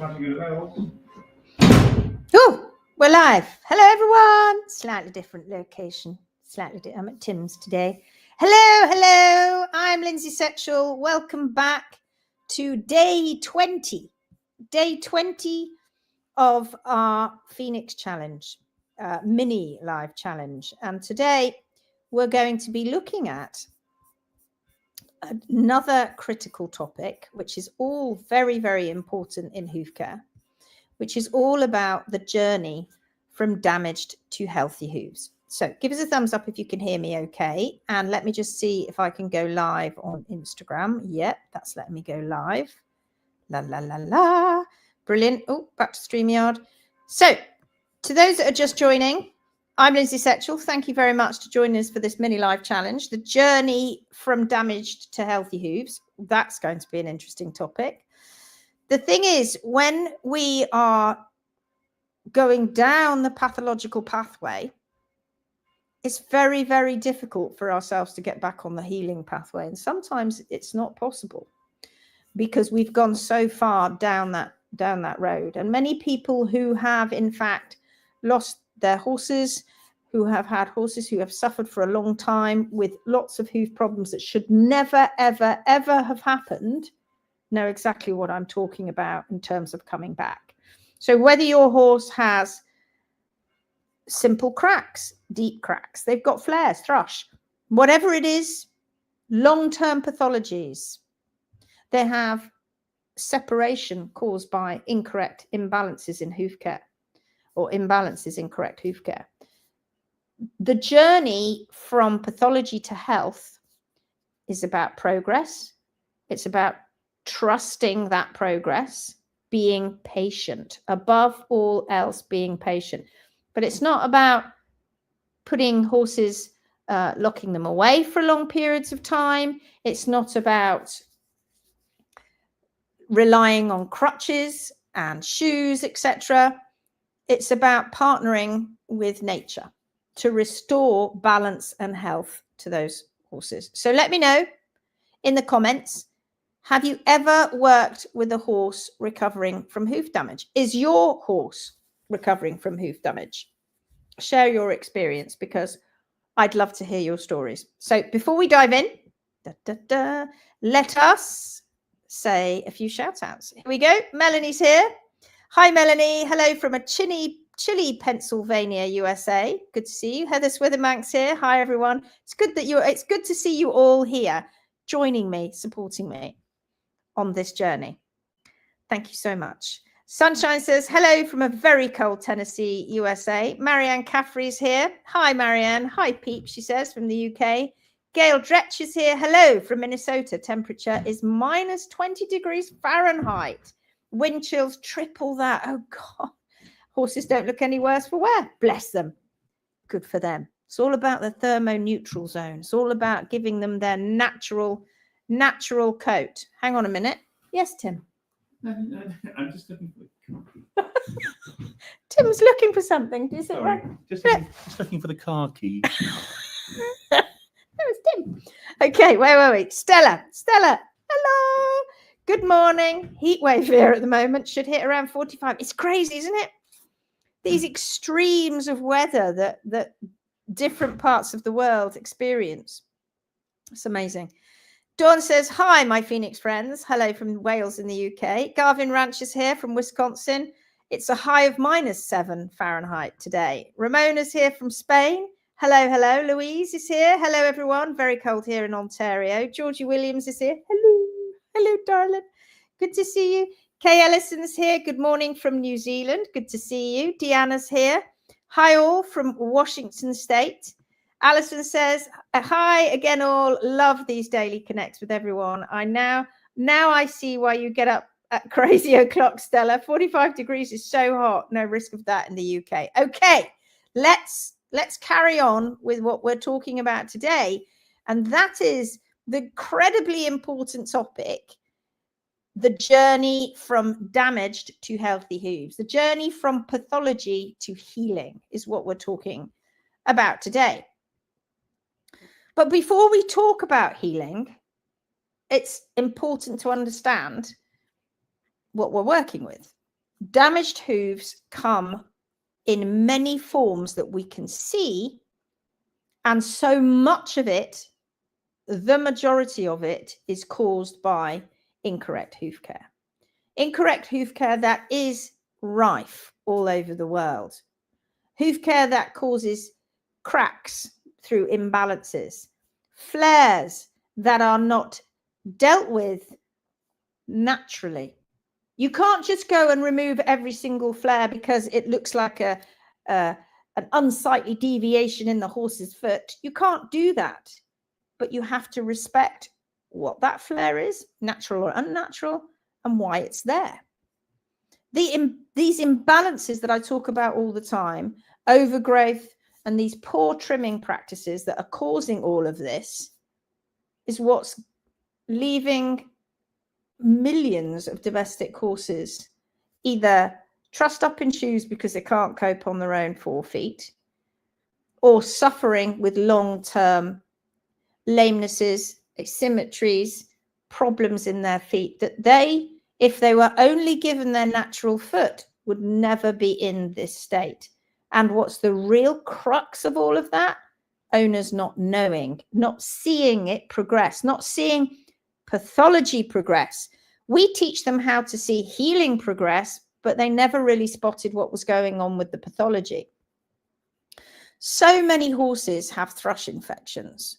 Oh, we're live. Hello, everyone. Slightly different location. I'm at Tim's today. Hello. I'm Lindsay Setchell. Welcome back to day 20. Day 20 of our Phoenix Challenge, mini live challenge. And today we're going to be looking at another critical topic, which is all very, very important in hoof care, which is all about the journey from damaged to healthy hooves. So give us a thumbs up if you can hear me okay. And let me just see if I can go live on Instagram. Yep, that's letting me go live. La. Brilliant. Oh, back to StreamYard. So to those that are just joining, I'm Lindsay Setchell. Thank you very much to join us for this mini live challenge, the journey from damaged to healthy hooves. That's going to be an interesting topic. The thing is, when we are going down the pathological pathway, it's very, very difficult for ourselves to get back on the healing pathway. And sometimes it's not possible because we've gone so far down that road. And many people who have, in fact, lost their horses, who have had horses who have suffered for a long time with lots of hoof problems that should never, ever, ever have happened, know exactly what I'm talking about in terms of coming back. So whether your horse has simple cracks, deep cracks, they've got flares, thrush, whatever it is, long-term pathologies, they have separation caused by incorrect imbalances in hoof care or imbalances in correct hoof care. The journey from pathology to health is about progress. It's about trusting that progress, being patient, above all else, being patient. But it's not about putting horses, locking them away for long periods of time. It's not about relying on crutches and shoes, etc. It's about partnering with nature to restore balance and health to those horses. So let me know in the comments, have you ever worked with a horse recovering from hoof damage? Is your horse recovering from hoof damage? Share your experience because I'd love to hear your stories. So before we dive in, let us say a few shout outs. Here we go. Melanie's here. Hi, Melanie. Hello from a chilly, Pennsylvania, USA. Good to see you. Heather Switherbank's here. Hi, everyone. It's good to see you all here, joining me, supporting me on this journey. Thank you so much. Sunshine says, hello from a very cold Tennessee, USA. Marianne Caffrey's here. Hi, Marianne. Hi, Peep, she says, from the UK. Gail Dretch is here. Hello from Minnesota. Temperature is minus 20 degrees Fahrenheit. Wind chills triple that. Oh, God. Horses don't look any worse for wear. Bless them. Good for them. It's all about the thermoneutral zone. It's all about giving them their natural coat. Hang on a minute. Yes, Tim. No, I'm just looking for Tim's looking for something. Is it right? Just looking for the car key. That was Tim. Okay, wait. Stella. Hello. Good morning. Heat wave here at the moment. Should hit around 45. It's crazy, isn't it? These extremes of weather that different parts of the world experience. It's amazing. Dawn says, hi, my Phoenix friends. Hello from Wales in the UK. Garvin Ranch is here from Wisconsin. It's a high of -7 Fahrenheit today. Ramona's here from Spain. Hello. Louise is here. Hello, everyone. Very cold here in Ontario. Georgie Williams is here. Hello, darling. Good to see you. Kay Ellison's here. Good morning from New Zealand. Good to see you. Deanna's here. Hi, all from Washington State. Alison says, hi again, all. Love these daily connects with everyone. Now I see why you get up at crazy o'clock, Stella. 45 degrees is so hot. No risk of that in the UK. Okay, let's carry on with what we're talking about today. And that is the incredibly important topic, the journey from damaged to healthy hooves. The journey from pathology to healing is what we're talking about today. But before we talk about healing, it's important to understand what we're working with. damaged hooves come in many forms that we can see, and so much of it, the majority of it, is caused by incorrect hoof care. Incorrect hoof care that is rife all over the world. Hoof care that causes cracks through imbalances, flares that are not dealt with naturally. You can't just go and remove every single flare because it looks like an unsightly deviation in the horse's foot. You can't do that, but you have to respect what that flare is, natural or unnatural, and why it's there. These imbalances that I talk about all the time, overgrowth and these poor trimming practices that are causing all of this, is what's leaving millions of domestic horses either trussed up in shoes because they can't cope on their own 4 feet, or suffering with long-term lamenesses, asymmetries, problems in their feet that they, if they were only given their natural foot, would never be in this state. And what's the real crux of all of that? Owners not knowing, not seeing it progress, not seeing pathology progress. We teach them how to see healing progress, but they never really spotted what was going on with the pathology. So many horses have thrush infections.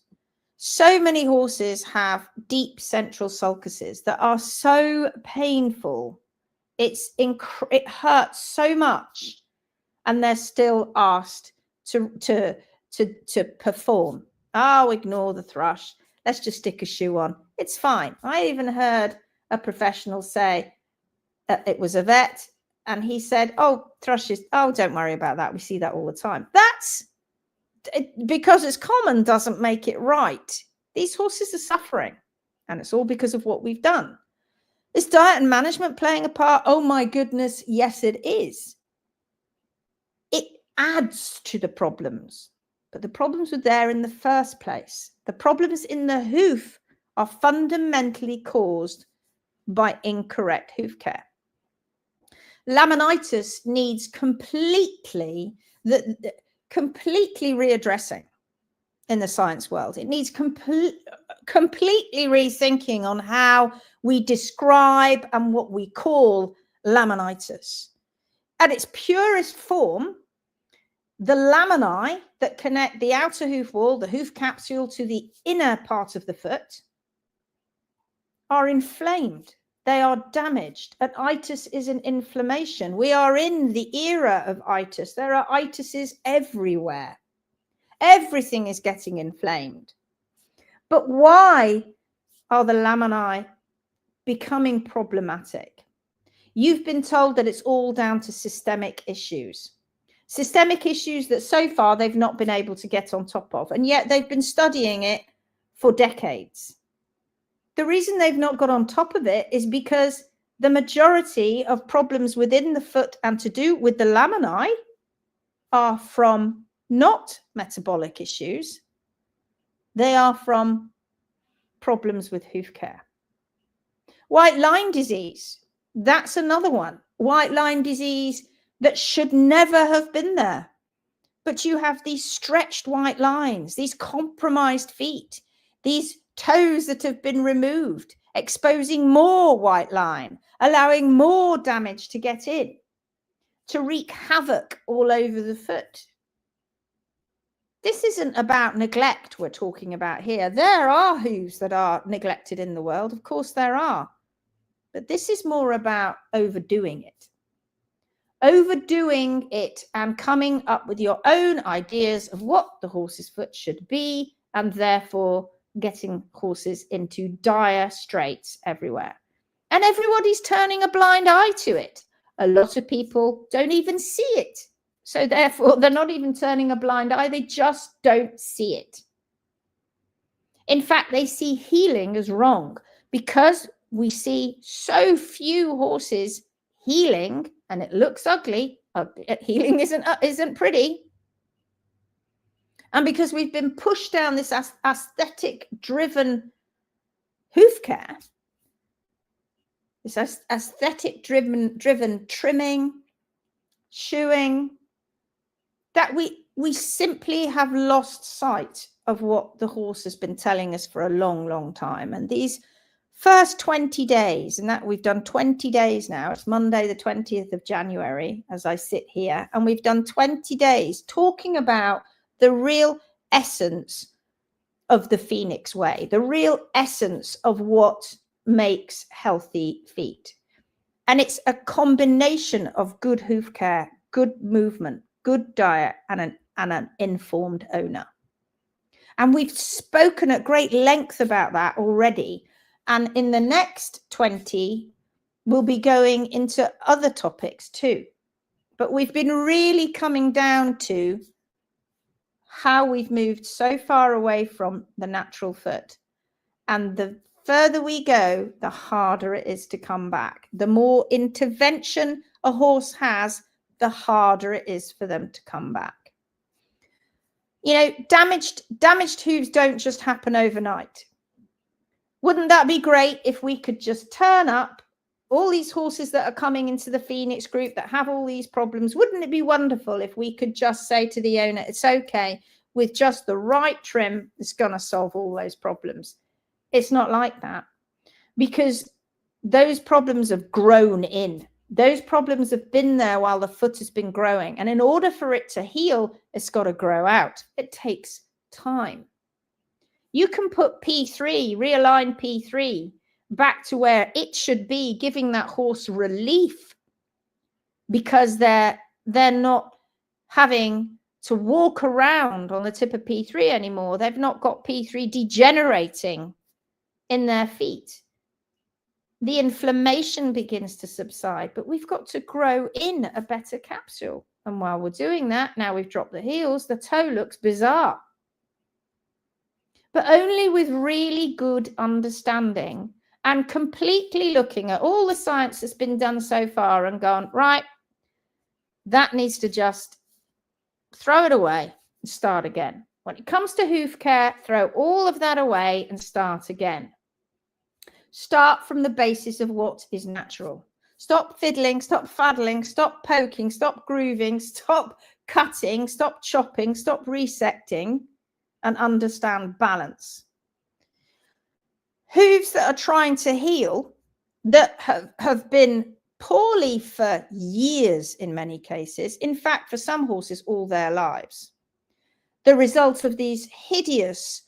So many horses have deep central sulcuses that are so painful. It hurts so much, and they're still asked to perform. Oh, ignore the thrush. Let's just stick a shoe on. It's fine. I even heard a professional say, it was a vet, and he said, oh, thrushes, oh, don't worry about that. We see that all the time. That's because it's common doesn't make it right. These horses are suffering, and it's all because of what we've done. Is diet and management playing a part? Oh my goodness, yes, it is. It adds to the problems, but the problems were there in the first place. The problems in the hoof are fundamentally caused by incorrect hoof care. Laminitis needs completely readdressing in the science world. It needs completely rethinking on how we describe and what we call laminitis. At its purest form, the laminae that connect the outer hoof wall, the hoof capsule, to the inner part of the foot are inflamed. They are damaged. And itis is an inflammation. We are in the era of itis. There are itises everywhere. Everything is getting inflamed. But why are the laminae becoming problematic? You've been told that it's all down to systemic issues. Systemic issues that so far they've not been able to get on top of. And yet they've been studying it for decades. The reason they've not got on top of it is because the majority of problems within the foot and to do with the laminae are from not metabolic issues. They are from problems with hoof care. White line disease, that's another one. White line disease that should never have been there. But you have these stretched white lines, these compromised feet, these toes that have been removed, exposing more white line, allowing more damage to get in, to wreak havoc all over the foot. This isn't about neglect we're talking about here. There are hooves that are neglected in the world. Of course there are. But this is more about overdoing it. Overdoing it and coming up with your own ideas of what the horse's foot should be, and therefore getting horses into dire straits everywhere. And everybody's turning a blind eye to it. A lot of people don't even see it. So therefore, they're not even turning a blind eye. They just don't see it. In fact, they see healing as wrong because we see so few horses healing, and it looks ugly. Healing isn't pretty. And because we've been pushed down this aesthetic-driven hoof care, this aesthetic driven trimming, shoeing, that we simply have lost sight of what the horse has been telling us for a long, long time. And these first 20 days, and that we've done 20 days now, it's Monday the 20th of January as I sit here, and we've done 20 days talking about the real essence of the Phoenix way, the real essence of what makes healthy feet. And it's a combination of good hoof care, good movement, good diet, and an informed owner. And we've spoken at great length about that already. And in the next 20, we'll be going into other topics too. But we've been really coming down to how we've moved so far away from the natural foot. And the further we go, the harder it is to come back. The more intervention a horse has, the harder it is for them to come back. You know, damaged hooves don't just happen overnight. Wouldn't that be great if we could just turn up all these horses that are coming into the Phoenix group that have all these problems? Wouldn't it be wonderful if we could just say to the owner, it's okay, with just the right trim, it's going to solve all those problems? It's not like that, because those problems have grown in. Those problems have been there while the foot has been growing. And in order for it to heal, it's got to grow out. It takes time. You can put P3, realign P3 back to where it should be, giving that horse relief, because they're not having to walk around on the tip of P3 anymore. They've not got P3 degenerating in their feet. The inflammation begins to subside, but we've got to grow in a better capsule. And while we're doing that, now we've dropped the heels, the toe looks bizarre. But only with really good understanding and completely looking at all the science that's been done so far and gone, right, that needs to just throw it away and start again. When it comes to hoof care, throw all of that away and start again. Start from the basis of what is natural. Stop fiddling, stop faddling, stop poking, stop grooving, stop cutting, stop chopping, stop resecting, and understand balance. Hooves that are trying to heal, that have been poorly for years in many cases, in fact, for some horses, all their lives. The result of these hideous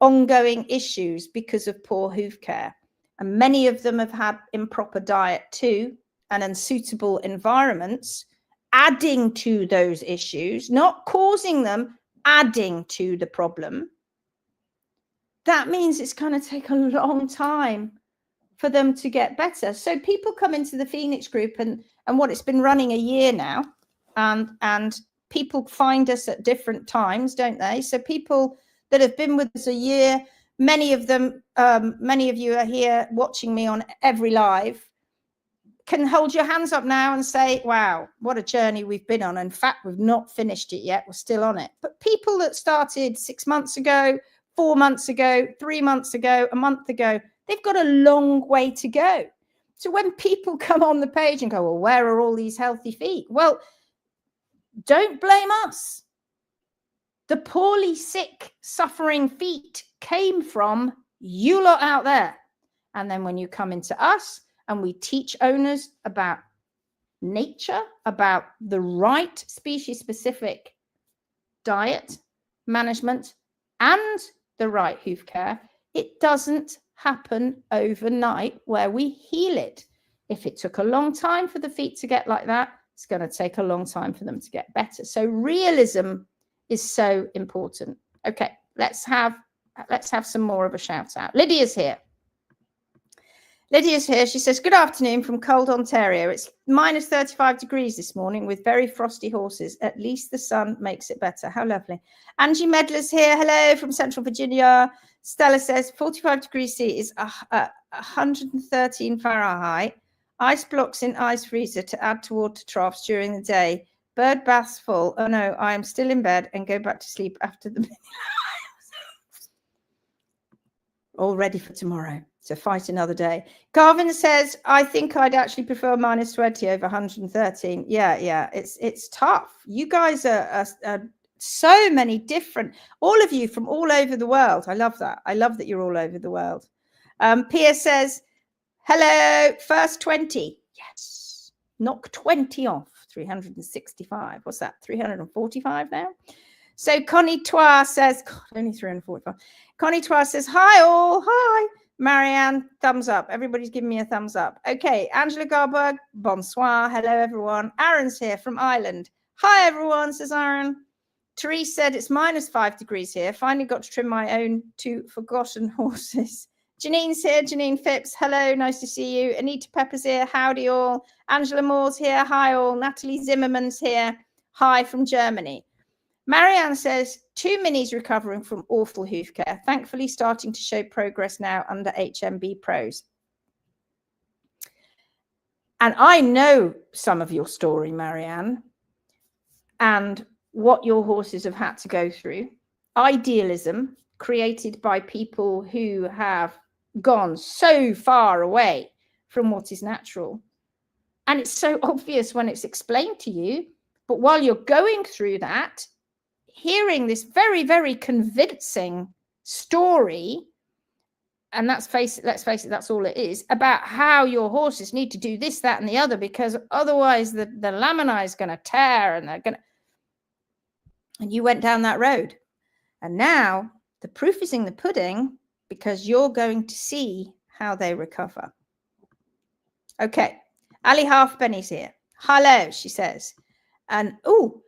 ongoing issues because of poor hoof care. And many of them have had improper diet too, and unsuitable environments, adding to those issues, not causing them, adding to the problem. That means it's going to take a long time for them to get better. So people come into the Phoenix group, and what, it's been running a year now, and people find us at different times, don't they? So people that have been with us a year, many of them, many of you are here watching me on every live, can hold your hands up now and say, wow, what a journey we've been on. In fact, we've not finished it yet. We're still on it. But people that started 6 months ago, 4 months ago, 3 months ago, a month ago, they've got a long way to go. So when people come on the page and go, well, where are all these healthy feet? Well, don't blame us. The poorly sick, suffering feet came from you lot out there. And then when you come into us and we teach owners about nature, about the right species-specific diet, management, and the right hoof care, it doesn't happen overnight where we heal it. If it took a long time for the feet to get like that, it's going to take a long time for them to get better. So realism is so important. Okay, let's have some more of a shout out. Lydia's here. Lydia's here. She says, good afternoon from cold Ontario. It's minus 35 degrees this morning with very frosty horses. At least the sun makes it better. How lovely. Angie Medler's here. Hello from Central Virginia. Stella says 45 degrees C is 113 Fahrenheit. Ice blocks in ice freezer to add to water troughs during the day. Bird baths full. Oh no, I am still in bed and go back to sleep after the all ready for tomorrow. So fight another day. Garvin says, I think I'd actually prefer -20 over 113. Yeah, it's tough. You guys are so many different, all of you from all over the world. I love that. I love that you're all over the world. Pia says, hello, first 20. Yes. Knock 20 off. 365. What's that? 345 now? So Connie Tois says, God, only 345. Connie Tois says, hi all. Hi. Marianne, thumbs up. Everybody's giving me a thumbs up. Okay. Angela Garberg, bonsoir. Hello, everyone. Aaron's here from Ireland. Hi, everyone, says Aaron. Therese said it's -5 degrees here. Finally got to trim my own 2 forgotten horses. Janine's here. Janine Phipps. Hello. Nice to see you. Anita Pepper's here. Howdy all. Angela Moore's here. Hi all. Natalie Zimmerman's here. Hi from Germany. Marianne says, 2 minis recovering from awful hoof care. Thankfully starting to show progress now under HMB Pros. And I know some of your story, Marianne, and what your horses have had to go through. Idealism, created by people who have gone so far away from what is natural. And it's so obvious when it's explained to you. But while you're going through that, hearing this very, very convincing story, and let's face it, that's all it is, about how your horses need to do this, that, and the other, because otherwise the lamina is going to tear and they're going to... And you went down that road. And now the proof is in the pudding, because you're going to see how they recover. Okay. Ali Halfpenny's here. Hello, she says. And, oh,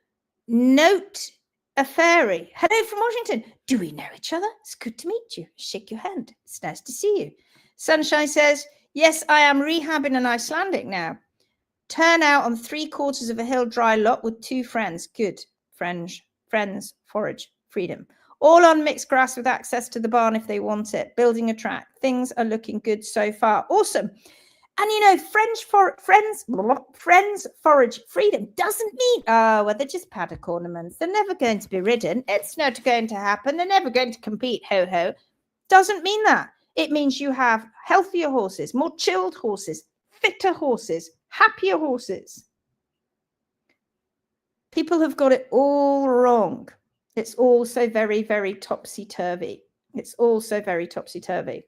note a fairy. Hello from Washington. Do we know each other? It's good to meet you. Shake your hand. It's nice to see you. Sunshine says, yes, I am rehabbing an Icelandic now. Turn out on 3/4 of a hill dry lot with 2 friends. Good. Friends, forage, freedom. All on mixed grass with access to the barn if they want it. Building a track. Things are looking good so far. Awesome. And you know, friends forage freedom doesn't mean, oh, well, they're just paddock ornaments. They're never going to be ridden. It's not going to happen. They're never going to compete. Ho, ho. Doesn't mean that. It means you have healthier horses, more chilled horses, fitter horses, happier horses. People have got it all wrong. It's all so very, very topsy-turvy. It's all so very topsy-turvy.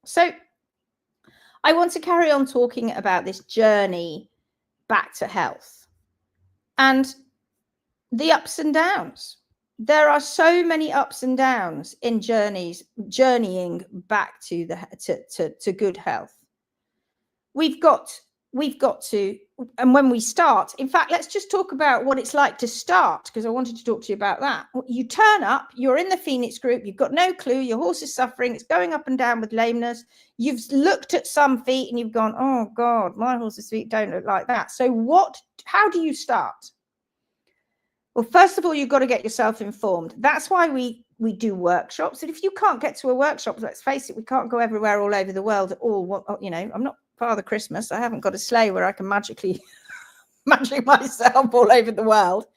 So I want to carry on talking about this journey back to health and the ups and downs. There are so many ups and downs in journeying back to to good health. We've got to, and when we start, in fact, let's just talk about what it's like to start, because I wanted to talk to you about that. You turn up, you're in the Phoenix group, you've got no clue, your horse is suffering, it's going up and down with lameness. You've looked at some feet and you've gone, oh God, my horse's feet don't look like that. So how do you start? Well, first of all, you've got to get yourself informed. That's why we do workshops. And if you can't get to a workshop, let's face it, we can't go everywhere all over the world at all. You know, I'm not Father Christmas. I haven't got a sleigh where I can magically myself all over the world.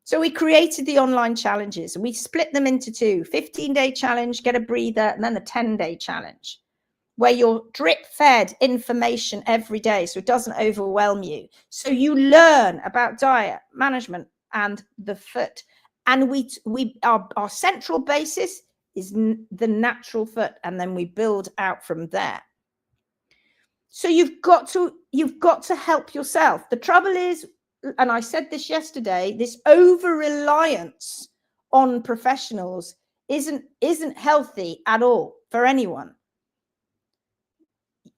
So we created the online challenges and we split them into 2, 15-day challenge, get a breather, and then the 10-day challenge, where you're drip fed information every day so it doesn't overwhelm you. So you learn about diet, management, and the foot. And our central basis is the natural foot, and then we build out from there. So you've got to help yourself. The trouble is, and I said this yesterday, this over-reliance on professionals isn't healthy at all for anyone.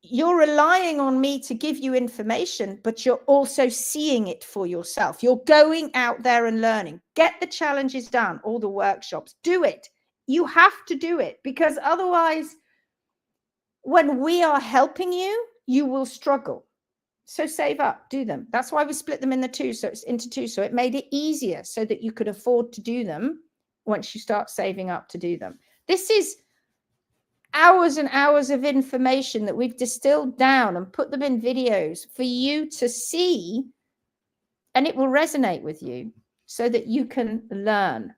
You're relying on me to give you information, but you're also seeing it for yourself. You're going out there and learning. Get the challenges done, all the workshops. Do it. You have to do it, because otherwise, when we are helping you, you will struggle. So save up, do them. That's why we split them into 2. So it made it easier so that you could afford to do them once you start saving up to do them. This is hours and hours of information that we've distilled down and put them in videos for you to see, and it will resonate with you so that you can learn.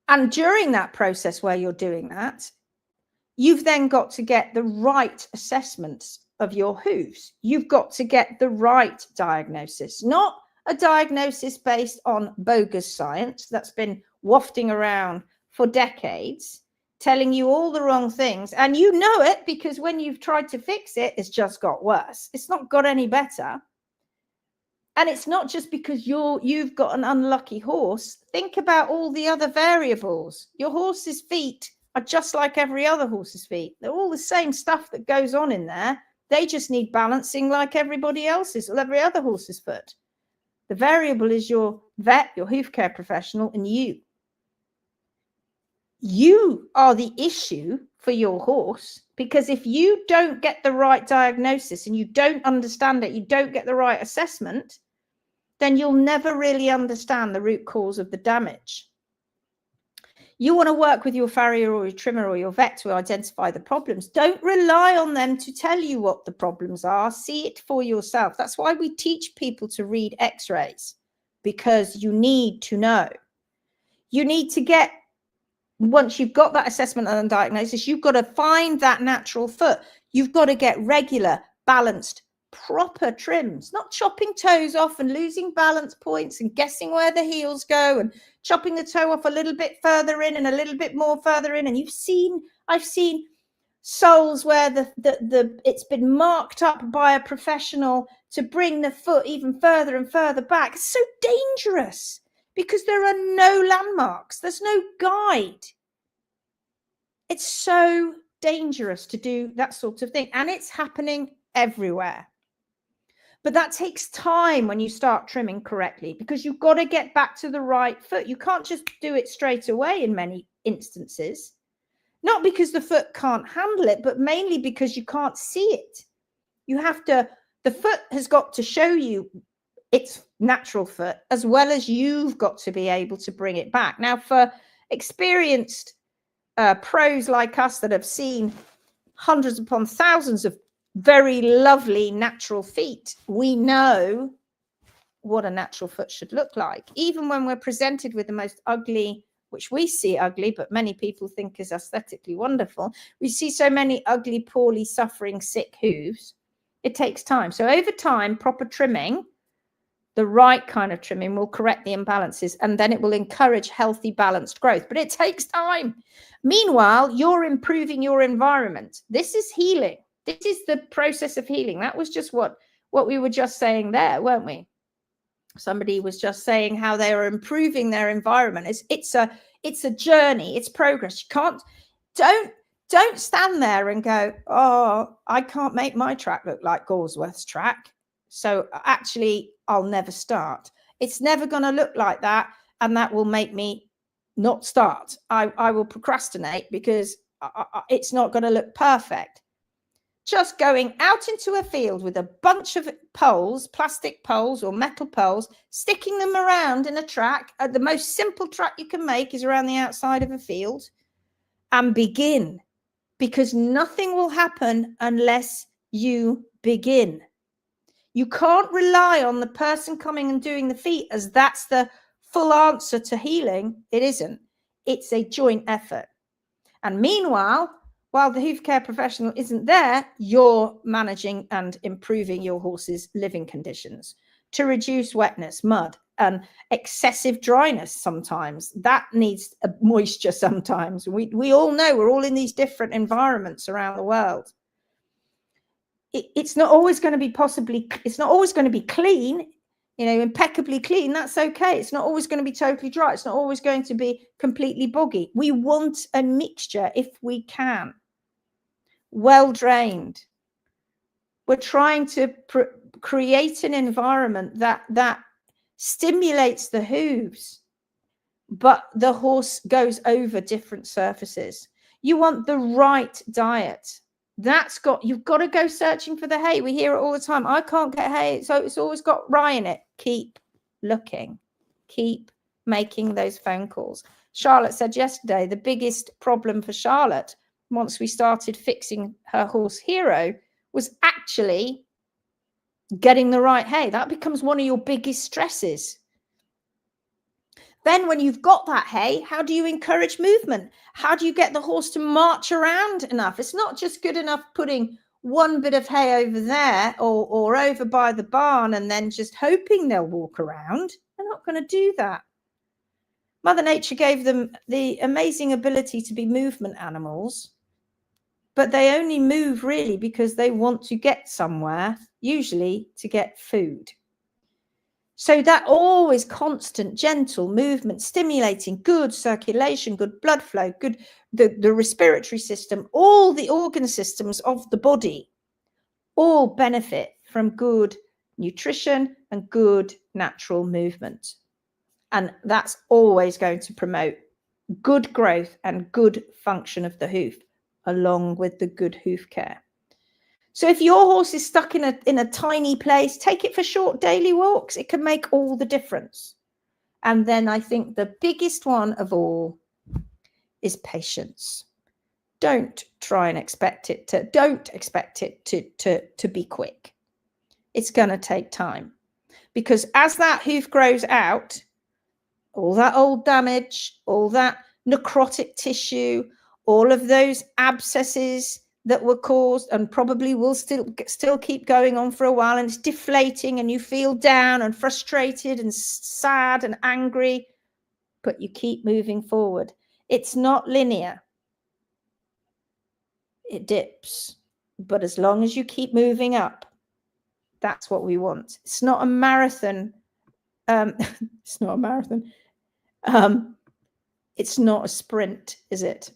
And during that process where you're doing that, you've then got to get the right assessments of your hooves. You've got to get the right diagnosis, not a diagnosis based on bogus science that's been wafting around for decades, telling you all the wrong things. And you know it because when you've tried to fix it, it's just got worse. It's not got any better. And it's not just because you've got an unlucky horse. Think about all the other variables. Your horse's feet are just like every other horse's feet. They're all the same stuff that goes on in there. They just need balancing like everybody else's, or every other horse's foot. The variable is your vet, your hoof care professional, and you. You are the issue for your horse, because if you don't get the right diagnosis and you don't understand it, you don't get the right assessment, then you'll never really understand the root cause of the damage. You want to work with your farrier or your trimmer or your vet to identify the problems. Don't rely on them to tell you what the problems are. See it for yourself. That's why we teach people to read x-rays, because you need to know. You need to get, once you've got that assessment and diagnosis, you've got to find that natural foot. You've got to get regular, balanced, proper trims, not chopping toes off and losing balance points and guessing where the heels go and chopping the toe off a little bit further in and a little bit more further in. And I've seen soles where it's been marked up by a professional to bring the foot even further and further back. It's so dangerous because there are no landmarks. There's no guide. It's so dangerous to do that sort of thing. And it's happening everywhere. But that takes time when you start trimming correctly, because you've got to get back to the right foot. You can't just do it straight away in many instances. Not because the foot can't handle it, but mainly because you can't see it. You have to, the foot has got to show you its natural foot, as well as you've got to be able to bring it back. Now, for experienced pros like us that have seen hundreds upon thousands of very lovely natural feet, we know what a natural foot should look like. Even when we're presented with the most ugly, which we see ugly, but many people think is aesthetically wonderful, we see so many ugly, poorly suffering, sick hooves. It takes time. So over time, proper trimming, the right kind of trimming, will correct the imbalances, and then it will encourage healthy, balanced growth. But it takes time. Meanwhile, you're improving your environment. This is healing. This is the process of healing. That was just what we were just saying there, weren't we? Somebody was just saying how they are improving their environment. It's a journey. It's progress. You can't, don't stand there and go, oh, I can't make my track look like Galsworth's track, so actually I'll never start. It's never going to look like that, and that will make me not start. I will procrastinate because it's not going to look perfect. Just going out into a field with a bunch of poles, plastic poles or metal poles, sticking them around in a track. The most simple track you can make is around the outside of a field, and begin, because nothing will happen unless you begin. You can't rely on the person coming and doing the feet as that's the full answer to healing. It isn't. It's a joint effort. And meanwhile, while the hoof care professional isn't there, you're managing and improving your horse's living conditions to reduce wetness, mud, and excessive dryness sometimes. That needs moisture sometimes. We all know we're all in these different environments around the world. It's not always going to be it's not always going to be clean, impeccably clean. That's okay. It's not always going to be totally dry. It's not always going to be completely boggy. We want a mixture if we can. Well drained. We're trying to create an environment that stimulates the hooves, but the horse goes over different surfaces. You want the right diet. You've got to go searching for the hay. We hear it all the time. I can't get hay, so it's always got rye in it. Keep looking. Keep making those phone calls. Charlotte said yesterday the biggest problem for Charlotte, once we started fixing her horse Hero, was actually getting the right hay. That becomes one of your biggest stresses. Then when you've got that hay, how do you encourage movement? How do you get the horse to march around enough? It's not just good enough putting one bit of hay over there or over by the barn and then just hoping they'll walk around. They're not going to do that. Mother Nature gave them the amazing ability to be movement animals, but they only move really because they want to get somewhere, usually to get food. So that always constant, gentle movement, stimulating good circulation, good blood flow, good the respiratory system, all the organ systems of the body all benefit from good nutrition and good natural movement. And that's always going to promote good growth and good function of the hoof, along with the good hoof care. So if your horse is stuck in a tiny place, take it for short daily walks. It can make all the difference. And then I think the biggest one of all is patience. Don't expect it to be quick. It's going to take time, because as that hoof grows out, all that old damage, all that necrotic tissue, all of those abscesses that were caused and probably will still keep going on for a while, and it's deflating and you feel down and frustrated and sad and angry, but you keep moving forward. It's not linear. It dips, but as long as you keep moving up, that's what we want. It's not a marathon. It's not a marathon. It's not a sprint, is it?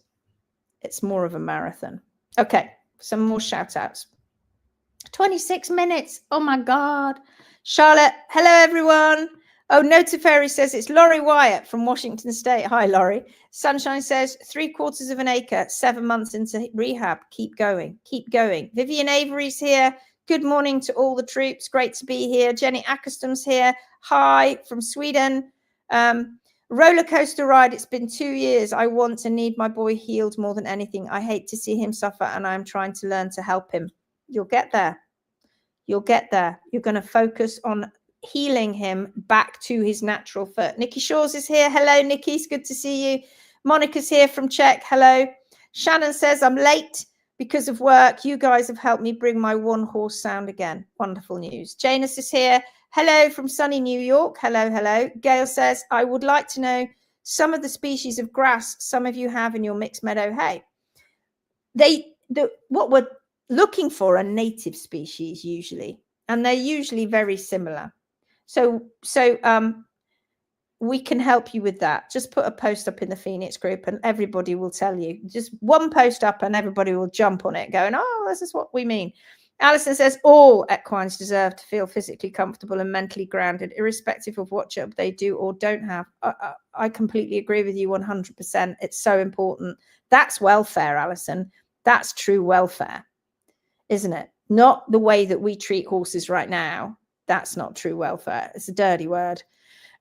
It's more of a marathon. Okay, some more shout outs. 26 minutes. Oh my God. Charlotte, hello everyone. Oh, Notafairy says it's Laurie Wyatt from Washington State. Hi, Laurie. Sunshine says 3/4 of an acre, 7 months into rehab. Keep going. Keep going. Vivian Avery's here. Good morning to all the troops. Great to be here. Jenny Ackerstom's here. Hi from Sweden. Roller coaster ride. It's been 2 years. I want and need my boy healed more than anything. I hate to see him suffer, and I'm trying to learn to help him. You'll get there. You'll get there. You're going to focus on healing him back to his natural foot. Nikki Shaw's is here. Hello, Nikki. It's good to see you. Monica's here from Czech. Hello. Shannon says, I'm late because of work. You guys have helped me bring my one horse sound again. Wonderful news. Janus is here. Hello from sunny New York. Hello, hello. Gail says, I would like to know some of the species of grass some of you have in your mixed meadow hay. What we're looking for are native species usually, and they're usually very similar. So we can help you with that. Just put a post up in the Phoenix group and everybody will tell you. Just one post up and everybody will jump on it going, oh, this is what we mean. Alison says all equines deserve to feel physically comfortable and mentally grounded, irrespective of what job they do or don't have. I completely agree with you 100%. It's so important. That's welfare, Alison. That's true welfare, isn't it? Not the way that we treat horses right now. That's not true welfare. It's a dirty word.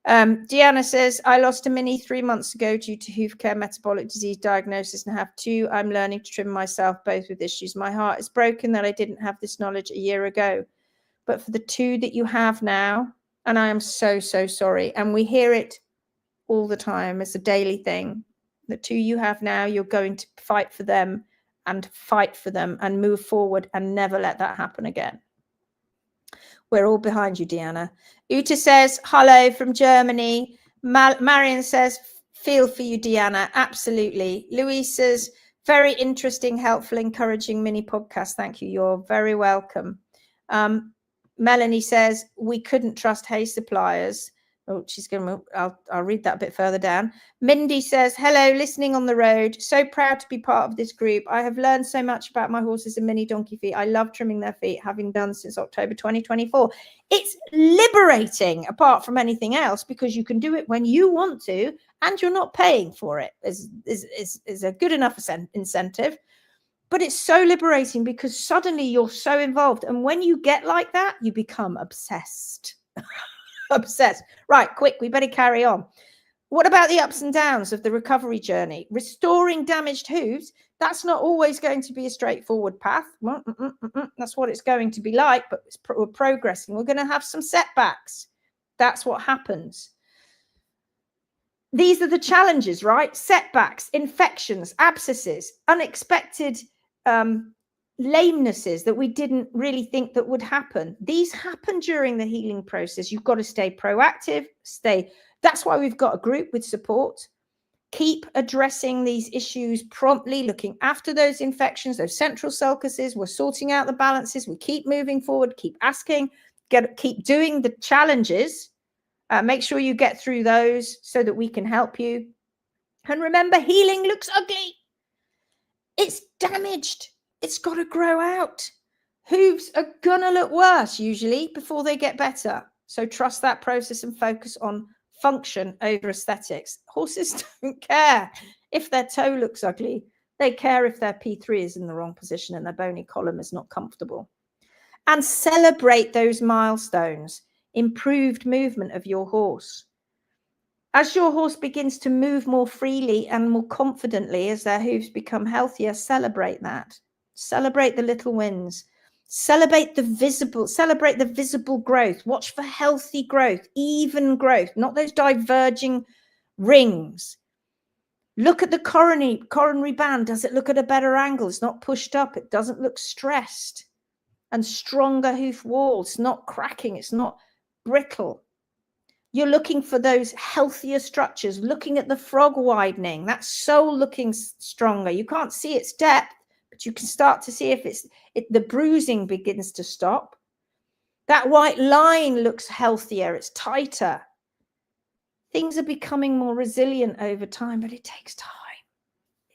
Deanna says, I lost a mini 3 months ago due to hoof care metabolic disease diagnosis and have 2. I'm learning to trim myself, both with issues. My heart is broken that I didn't have this knowledge a year ago. But for the 2 that you have now, and I am so, so sorry. And we hear it all the time. It's a daily thing. The 2 you have now, you're going to fight for them and move forward and never let that happen again. We're all behind you, Deanna. Uta says, hello from Germany. Marion says, feel for you, Deanna. Absolutely. Louise says, very interesting, helpful, encouraging mini podcast. Thank you. You're very welcome. Melanie says, we couldn't trust hay suppliers. Oh, she's going to, I'll read that a bit further down. Mindy says, hello, listening on the road. So proud to be part of this group. I have learned so much about my horses and mini donkey feet. I love trimming their feet, having done since October 2024. It's liberating apart from anything else, because you can do it when you want to and you're not paying for it is a good enough incentive. But it's so liberating because suddenly you're so involved. And when you get like that, you become obsessed. Obsessed. Right, quick, we better carry on. What about the ups and downs of the recovery journey? Restoring damaged hooves, that's not always going to be a straightforward path. That's what it's going to be like, but we're progressing. We're going to have some setbacks. That's what happens. these are the challenges, right? Setbacks, infections, abscesses, unexpected lamenesses that we didn't really think that would happen. These happen during the healing process. You've got to stay proactive, that's why we've got a group with support. Keep addressing these issues promptly, looking after those infections, those central sulcuses. We're sorting out the balances. We keep moving forward, keep asking, keep doing the challenges. Make sure you get through those so that we can help you. And remember, healing looks ugly. It's damaged. It's got to grow out. Hooves are going to look worse usually before they get better. So trust that process and focus on function over aesthetics. Horses don't care if their toe looks ugly. They care if their P3 is in the wrong position and their bony column is not comfortable. And celebrate those milestones, improved movement of your horse. As your horse begins to move more freely and more confidently as their hooves become healthier, celebrate that. Celebrate the little wins. Celebrate the visible growth. Watch for healthy growth, even growth, not those diverging rings. Look at the coronary band. Does it look at a better angle? It's not pushed up. It doesn't look stressed. And stronger hoof walls, not cracking. It's not brittle. You're looking for those healthier structures, looking at the frog widening, that sole looking stronger. You can't see its depth, but you can start to see if the bruising begins to stop. That white line looks healthier, it's tighter. Things are becoming more resilient over time, but it takes time.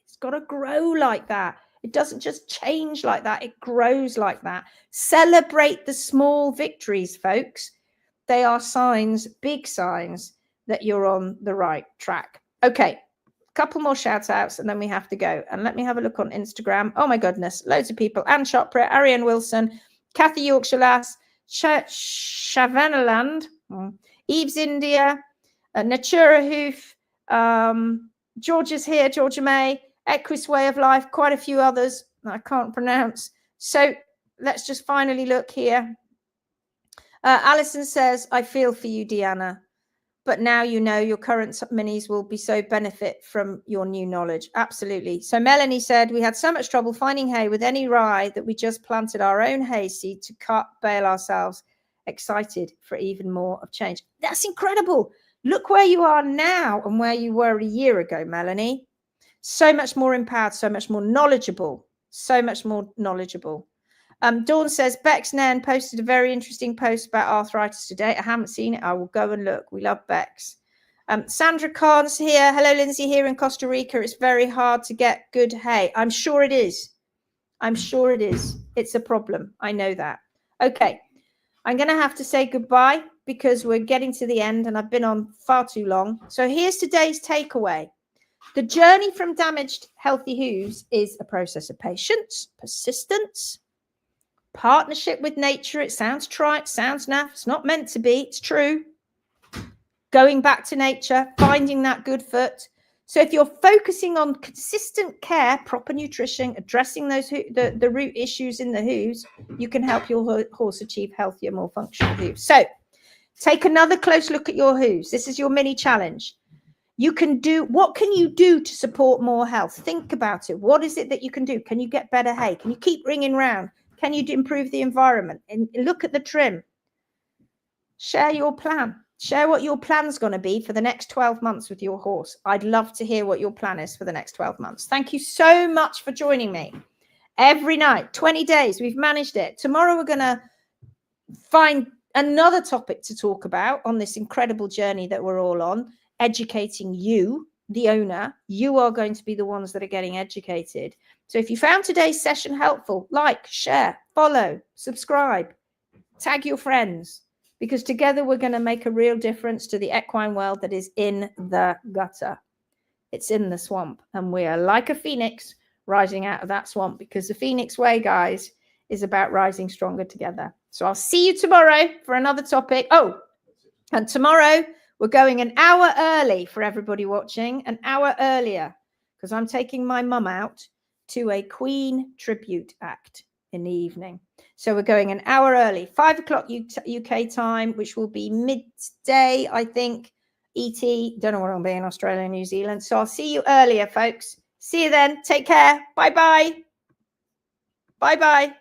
It's got to grow like that. It doesn't just change like that, it grows like that. Celebrate the small victories, folks. They are signs, big signs, that you're on the right track. Okay, a couple more shout outs and then we have to go. And let me have a look on Instagram. Oh my goodness, loads of people. Anne Chopra, Ariane Wilson, Kathy Yorkshire Lass, Shavanaland, Eve's India, Natura Hoof, Georgia's here, Georgia May, Equus Way of Life, quite a few others I can't pronounce. So let's just finally look here. Alison says, I feel for you, Deanna, but now you know your current minis will be so benefit from your new knowledge. Absolutely. So Melanie said, we had so much trouble finding hay with any rye that we just planted our own hay seed to cut, bale ourselves. Excited for even more of change. That's incredible. Look where you are now and where you were a year ago, Melanie. So much more empowered, so much more knowledgeable, so much more knowledgeable. Dawn says, Bex Nairn posted a very interesting post about arthritis today. I haven't seen it. I will go and look. We love Bex. Sandra Khan's here. Hello, Lindsay, here in Costa Rica. It's very hard to get good hay. I'm sure it is. I'm sure it is. It's a problem. I know that. Okay. I'm going to have to say goodbye because we're getting to the end and I've been on far too long. So here's today's takeaway. The journey from damaged healthy hooves is a process of patience, persistence, partnership with nature. It sounds trite, sounds naff. It's not meant to be. It's true. Going back to nature, finding that good foot. So if you're focusing on consistent care, proper nutrition, addressing those the root issues in the hooves, you can help your horse achieve healthier, more functional hooves. So take another close look at your hooves. This is your mini challenge. What can you do to support more health? Think about it. What is it that you can do? Can you get better hay? Can you keep ringing round? Can you improve the environment? And look at the trim. Share your plan. Share what your plan's going to be for the next 12 months with your horse. I'd love to hear what your plan is for the next 12 months. Thank you so much for joining me. Every night, 20 days, we've managed it. Tomorrow, we're going to find another topic to talk about on this incredible journey that we're all on, educating you, the owner. You are going to be the ones that are getting educated. So if you found today's session helpful, like, share, follow, subscribe, tag your friends, because together we're going to make a real difference to the equine world that is in the gutter. It's in the swamp, and we are like a phoenix rising out of that swamp, because the Phoenix way, guys, is about rising stronger together. So I'll see you tomorrow for another topic. Oh, and tomorrow we're going an hour early for everybody watching, an hour earlier, because I'm taking my mum out to a Queen tribute act in the evening. So we're going an hour early, 5 o'clock UK time, which will be midday, I think, ET, don't know what I'll be in Australia and New Zealand. So I'll see you earlier, folks. See you then. Take care. Bye-bye. Bye-bye.